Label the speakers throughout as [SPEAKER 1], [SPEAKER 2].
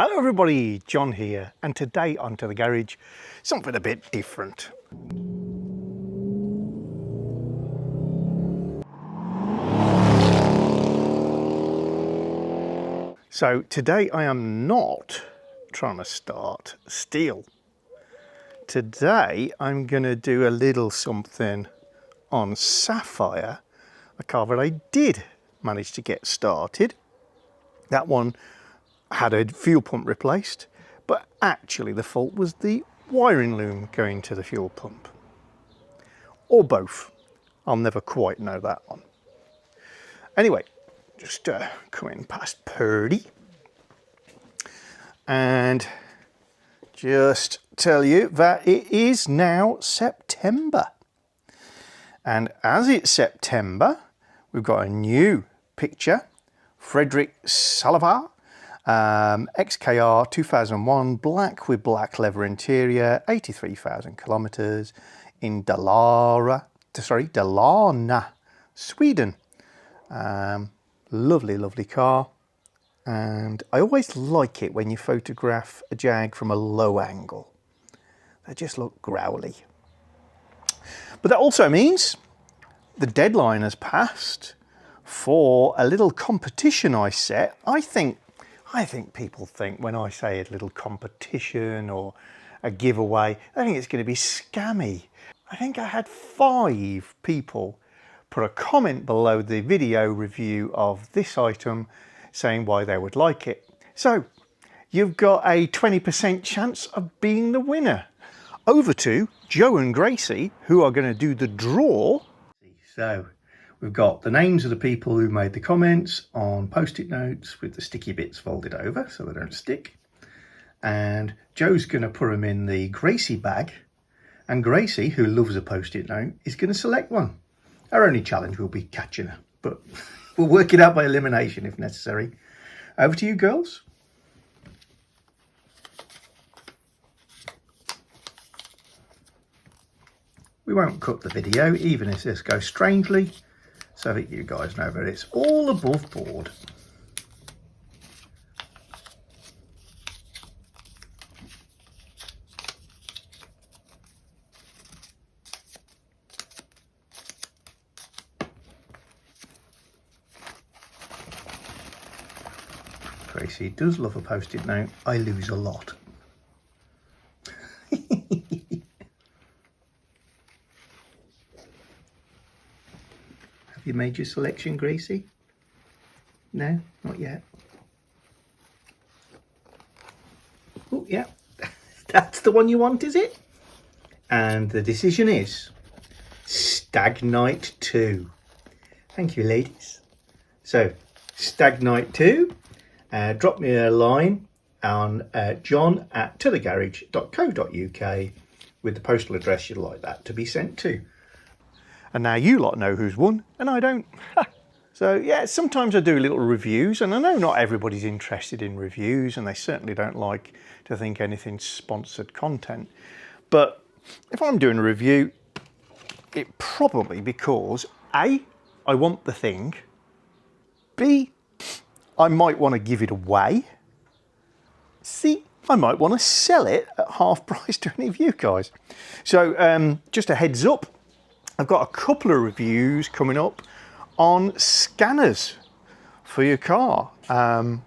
[SPEAKER 1] Hello everybody, John here, and today onto the garage, something a bit different. So today I am not trying to start steel. Today I'm going to do a little something on Sapphire, a car that I did manage to get started. That one had a fuel pump replaced, but actually the fault was the wiring loom going to the fuel pump. Or both. I'll never quite know that one. Anyway, just coming past Purdy. And just tell you that it is now September. And as it's September, we've got a new picture. Frederick Sapphire XKR 2001, black with black leather interior, 83,000 kilometers in Dalarna, Sweden. Lovely, lovely car. And I always like it when you photograph a Jag from a low angle. They just look growly. But that also means the deadline has passed for a little competition I set. I think people think when I say a little competition or a giveaway, I think it's going to be scammy. I think I had 5 people put a comment below the video review of this item saying why they would like it. So you've got a 20% chance of being the winner. Over to Joe and Gracie, who are going to do the draw. So we've got the names of the people who made the comments on post-it notes with the sticky bits folded over so they don't stick. And Joe's going to put them in the Gracie bag. And Gracie, who loves a post-it note, is going to select one. Our only challenge will be catching her, but we'll work it out by elimination if necessary. Over to you, girls. We won't cut the video, even if this goes strangely, so that you guys know that it's all above board. Gracie does love a post-it note. I lose a lot. Have you made your selection, Gracie? No, not yet. Oh, yeah. That's the one you want, is it? And the decision is Stag Night 2. Thank you, ladies. So, Stag Night 2. Drop me a line on john@tothegarage.co.uk with the postal address you'd like that to be sent to. And now you lot know who's won, and I don't. So yeah, sometimes I do little reviews, and I know not everybody's interested in reviews, and they certainly don't like to think anything's sponsored content. But if I'm doing a review, it probably because A, I want the thing, B, I might want to give it away. See, I might want to sell it at half price to any of you guys. So just a heads up, I've got a couple of reviews coming up on scanners for your car.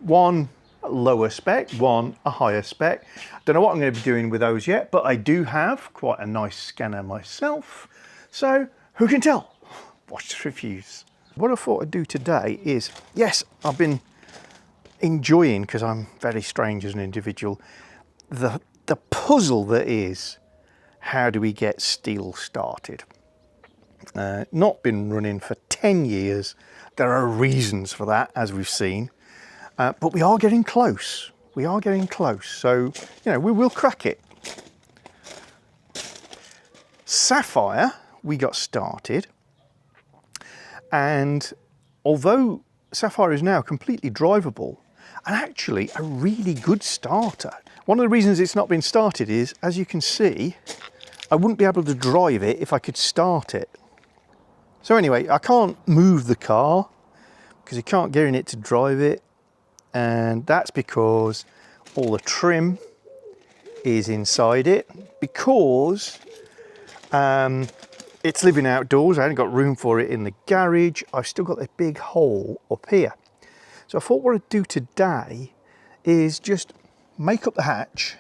[SPEAKER 1] One lower spec, one a higher spec. Don't know what I'm going to be doing with those yet, but I do have quite a nice scanner myself. So who can tell? Watch the reviews. What I thought I'd do today is, yes, I've been enjoying, because I'm very strange as an individual, the puzzle that is how do we get steel started. Not been running for 10 years. There are reasons for that, as we've seen, but we are getting close. We are getting close, so you know, we will crack it. Sapphire, we got started, and although Sapphire is now completely drivable, and actually a really good starter. One of the reasons it's not been started is, as you can see, I wouldn't be able to drive it if I could start it. So anyway, I can't move the car because you can't get in it to drive it. And that's because all the trim is inside it because it's living outdoors. I haven't got room for it in the garage. I've still got this big hole up here. So I thought what I'd do today is just make up the hatch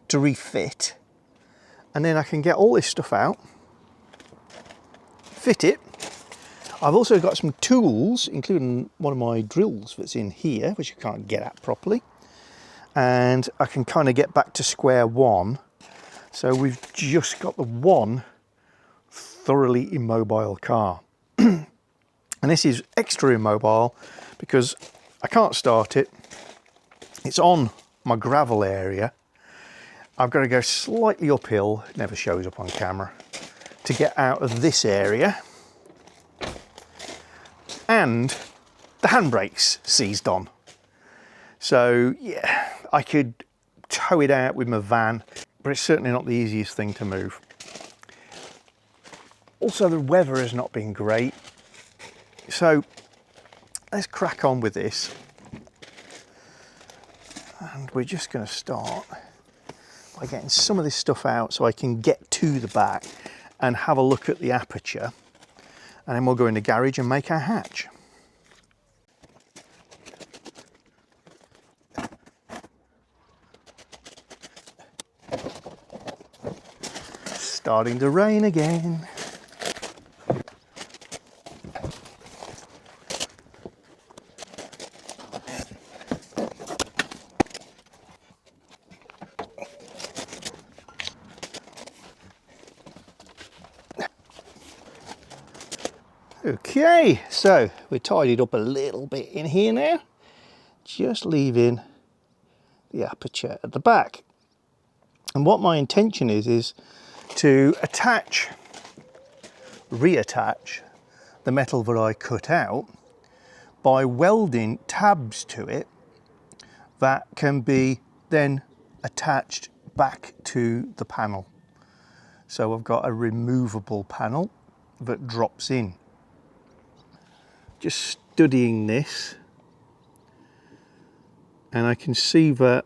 [SPEAKER 1] to refit, and then I can get all this stuff out, fit it. I've also got some tools, including one of my drills that's in here, which I can't get at properly. And I can kind of get back to square one. So we've just got the one thoroughly immobile car. And this is extra immobile because I can't start it. It's on my gravel area. I've got to go slightly uphill, it never shows up on camera, to get out of this area. And the handbrake's seized on. So yeah, I could tow it out with my van, but it's certainly not the easiest thing to move. Also, the weather has not been great. So let's crack on with this. And we're just going to start by getting some of this stuff out so I can get to the back and have a look at the aperture. And then we'll go in the garage and make our hatch. Starting to rain again. Okay, so we tidied up a little bit in here now, just leaving the aperture at the back. And what my intention is to reattach the metal that I cut out by welding tabs to it that can be then attached back to the panel. So I've got a removable panel that drops in. Just studying this, and I can see that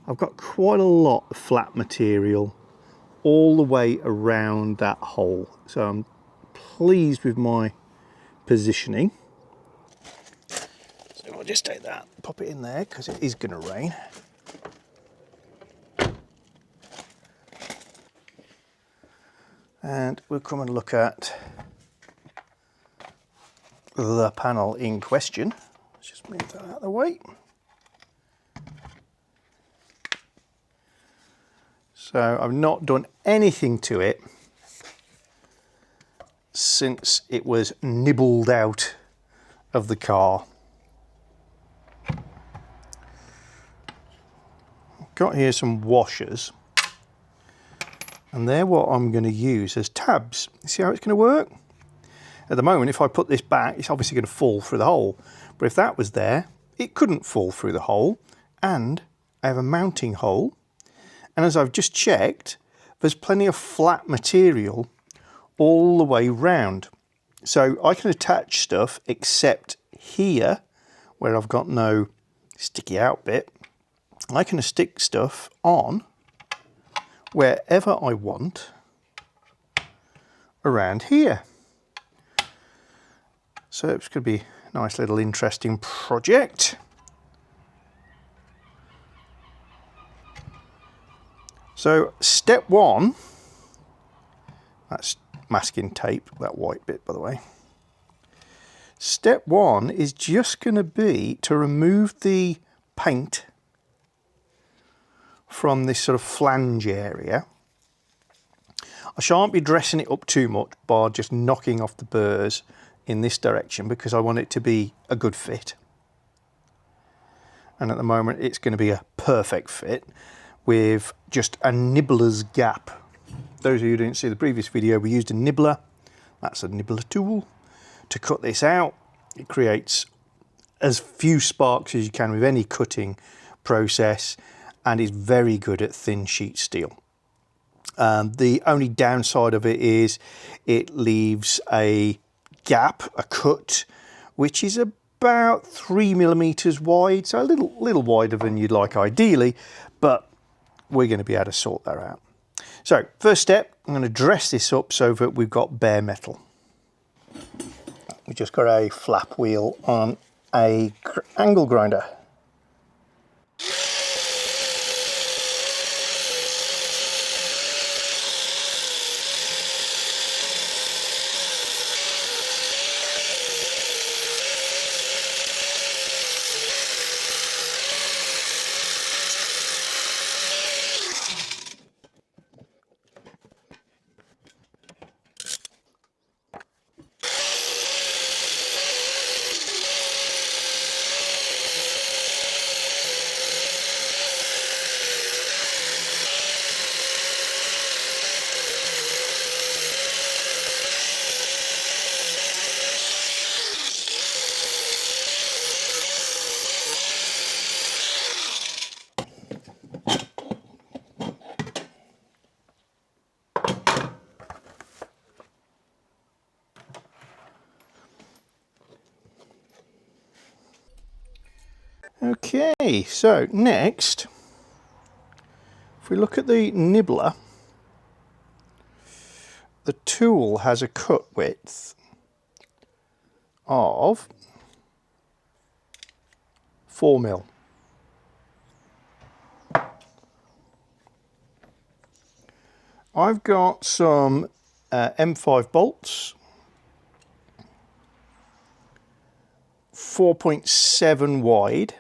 [SPEAKER 1] I've got quite a lot of flat material all the way around that hole. So I'm pleased with my positioning. So I'll just take that, pop it in there because it is going to rain. And we'll come and look at the panel in question. Let's just move that out of the way. So I've not done anything to it since it was nibbled out of the car. I've got here some washers, and they're what I'm going to use as tabs. See how it's going to work? At the moment, if I put this back, it's obviously going to fall through the hole. But if that was there, it couldn't fall through the hole. And I have a mounting hole. And as I've just checked, there's plenty of flat material all the way round. So I can attach stuff except here, where I've got no sticky out bit. I can stick stuff on wherever I want around here. So it's going to be a nice little interesting project. So step one, that's masking tape, that white bit by the way. Step one is just going to be to remove the paint from this sort of flange area. I shan't be dressing it up too much by just knocking off the burrs in this direction because I want it to be a good fit. And at the moment it's going to be a perfect fit with just a nibbler's gap. Those of you who didn't see the previous video, we used a nibbler. That's a nibbler tool to cut this out. It creates as few sparks as you can with any cutting process and is very good at thin sheet steel. The only downside of it is it leaves a gap, a cut, which is a about 3mm wide, so a little wider than you'd like ideally, but we're going to be able to sort that out. So first step, I'm going to dress this up so that we've got bare metal. We've just got a flap wheel on a angle grinder. Okay, so next, if we look at the nibbler, the tool has a cut width of 4mm. I've got some M5 bolts, 4.7 wide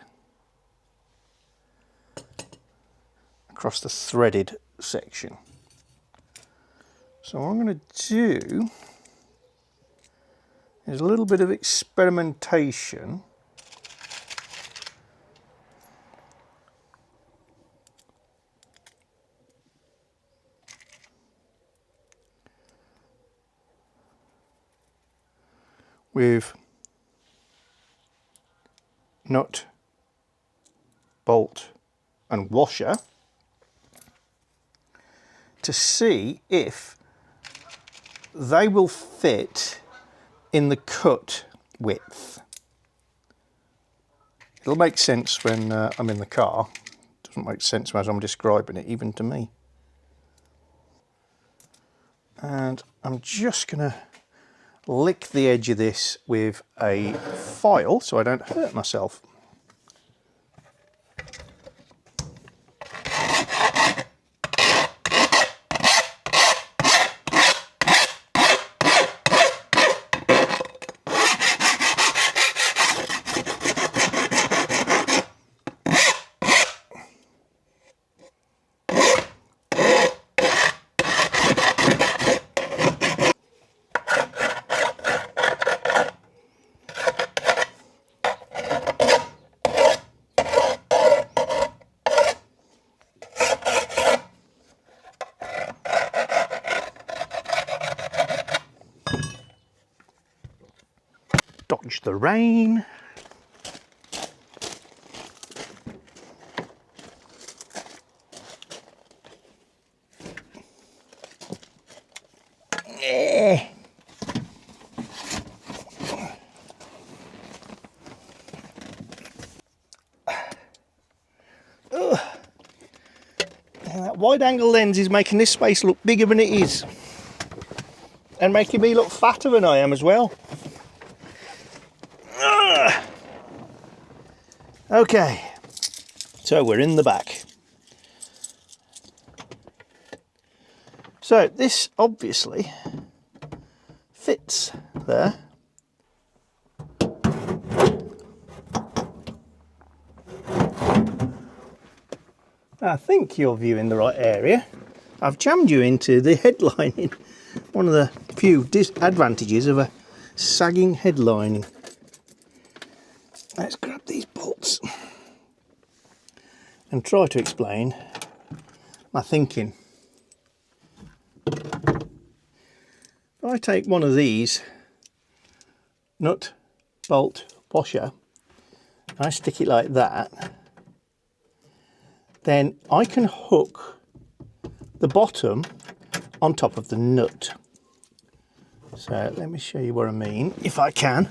[SPEAKER 1] across the threaded section. So what I'm going to do is a little bit of experimentation with nut, bolt and washer to see if they will fit in the cut width. It'll make sense when I'm in the car. It doesn't make sense as I'm describing it, even to me. And I'm just going to lick the edge of this with a file so I don't hurt myself. Dodge the rain. That wide angle lens is making this space look bigger than it is, and making me look fatter than I am as well. Okay, so we're in the back. So this obviously fits there. I think you're viewing the right area. I've jammed you into the headlining. One of the few disadvantages of a sagging headlining. Let's grab these bolts and try to explain my thinking. If I take one of these nut, bolt, washer, and I stick it like that, then I can hook the bottom on top of the nut. So let me show you what I mean, if I can.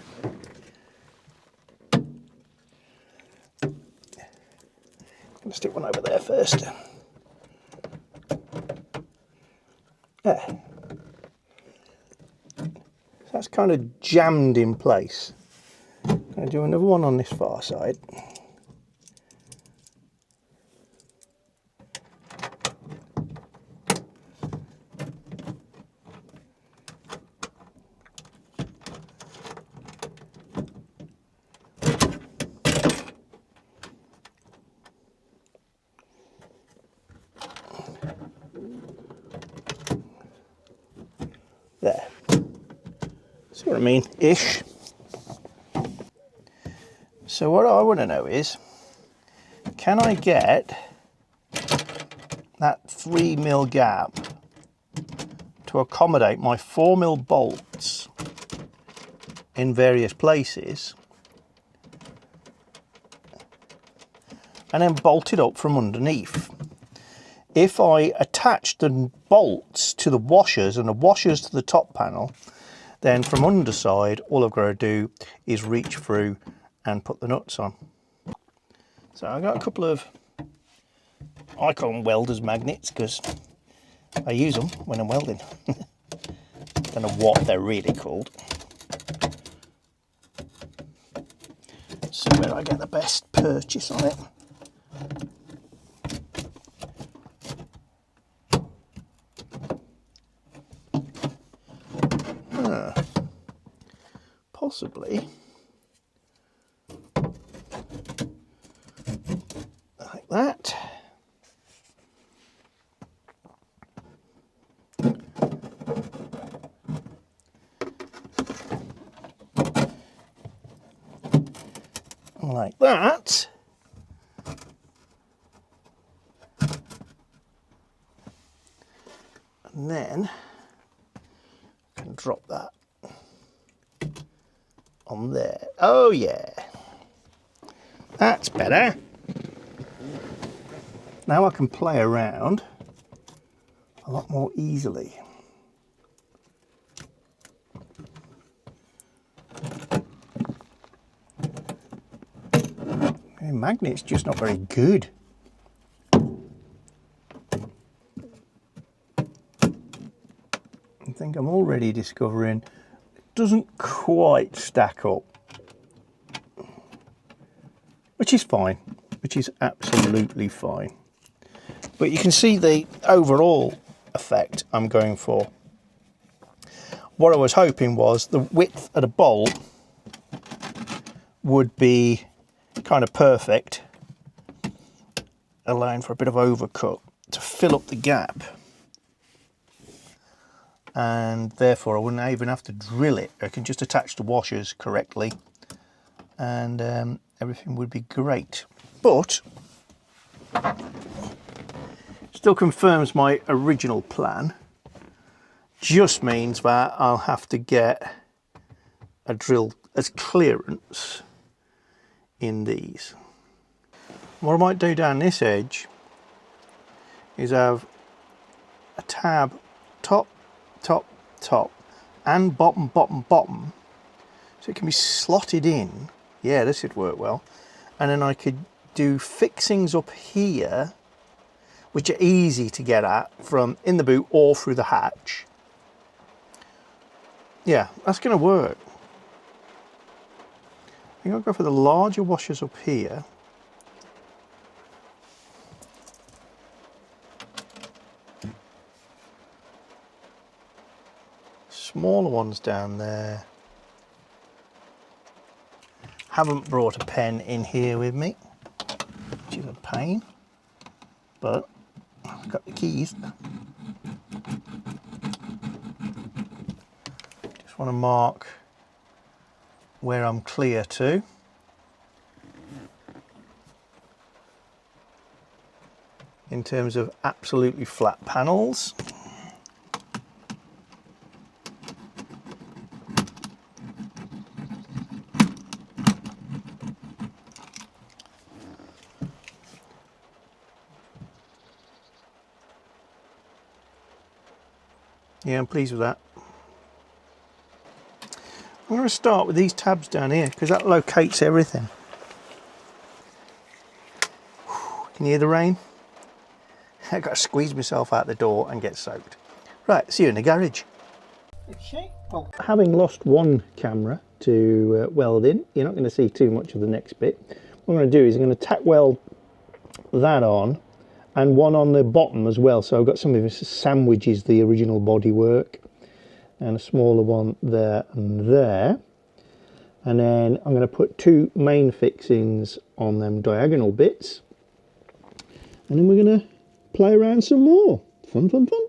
[SPEAKER 1] going to stick one over there first. There. So that's kind of jammed in place. I'm going to do another one on this far side. There. See what I mean? Ish. So what I want to know is, can I get that 3mm gap to accommodate my 4mm bolts in various places and then bolt it up from underneath? If I attach the bolts to the washers and the washers to the top panel, then from underside, all I've got to do is reach through and put the nuts on. So I've got a couple of, I call them welders magnets because I use them when I'm welding. Don't know what they're really called. See where I get the best purchase on it. Possibly like that. Like that. And then I can drop that on there. Oh yeah, that's better. Now I can play around a lot more easily. The magnet's just not very good. I think I'm already discovering doesn't quite stack up, which is fine, which is absolutely fine. But you can see the overall effect I'm going for. What I was hoping was the width of the bolt would be kind of perfect, allowing for a bit of overcut to fill up the gap. And therefore I wouldn't even have to drill it. I can just attach the washers correctly and everything would be great. But still confirms my original plan. Just means that I'll have to get a drill as clearance in these. What I might do down this edge is have a tab top, and bottom, so it can be slotted in. Yeah, this would work well. And then I could do fixings up here, which are easy to get at from in the boot or through the hatch. Yeah, that's going to work. I think I'll go for the larger washers up here. Smaller ones down there. Haven't brought a pen in here with me, which is a pain, but I've got the keys. Just want to mark where I'm clear to. In terms of absolutely flat panels. Yeah, I'm pleased with that. I'm going to start with these tabs down here because that locates everything. Can you hear the rain? I've got to squeeze myself out the door and get soaked. Right, see you in the garage. Well, having lost one camera to welding, you're not going to see too much of the next bit. What I'm going to do is I'm going to tack weld that on, and one on the bottom as well. So I've got some of this sandwiches the original bodywork, and a smaller one there and there. And then I'm going to put two main fixings on them diagonal bits, and then we're going to play around some more. Fun, fun, fun.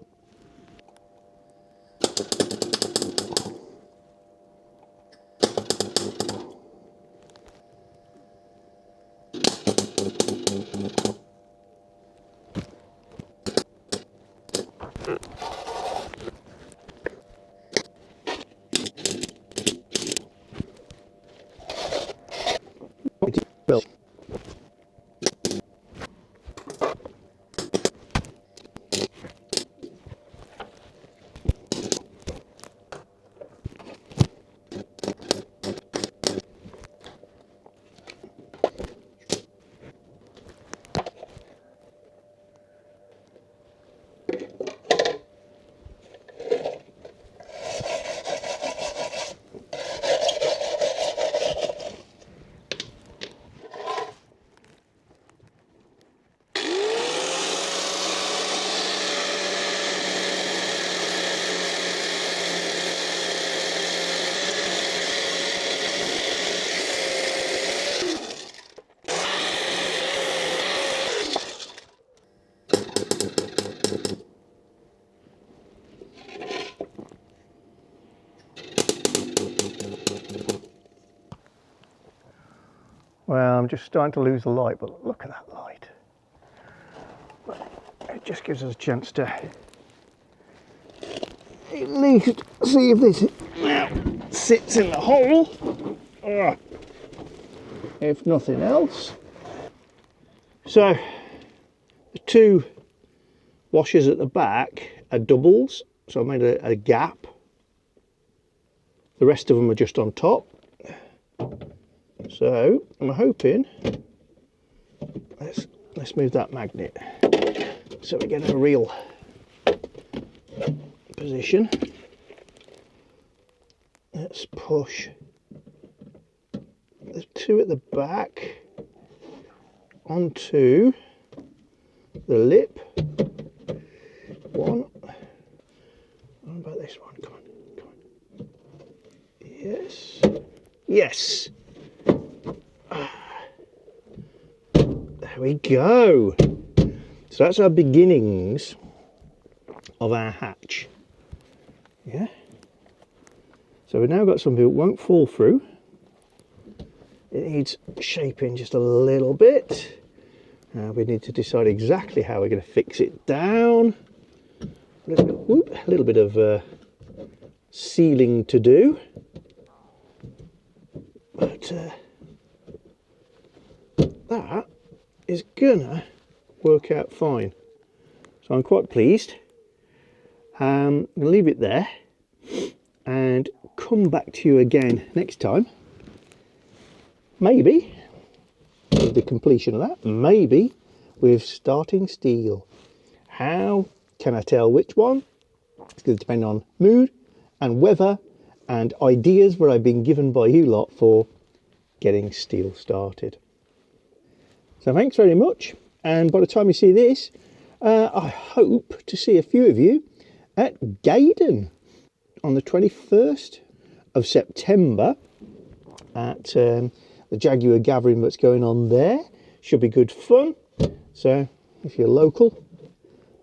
[SPEAKER 1] Well, I'm just starting to lose the light, but look at that light. It just gives us a chance to at least see if this now sits in the hole, if nothing else. So the two washers at the back are doubles, so I made a gap. The rest of them are just on top. So I'm hoping, let's move that magnet so we get a real position. Let's push the two at the back onto the lip. One. What about this one? Come on, come on. Yes. Yes. There we go. So that's our beginnings of our hatch. Yeah. So we've now got something that won't fall through. It needs shaping just a little bit. We need to decide exactly how we're going to fix it down. A little bit of sealing to do. But that is gonna work out fine. So I'm quite pleased. I'm gonna leave it there and come back to you again next time. Maybe with the completion of that, maybe with starting steel. How can I tell which one? It's going to depend on mood and weather and ideas that I've been given by you lot for getting steel started. So thanks very much, and by the time you see this, I hope to see a few of you at Gaydon on the 21st of September at the Jaguar gathering that's going on there. Should be good fun. So if you're local,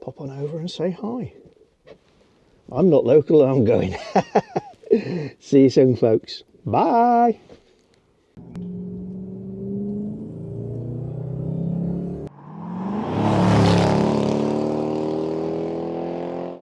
[SPEAKER 1] pop on over and say hi. I'm not local, I'm going. See you soon, folks. Bye.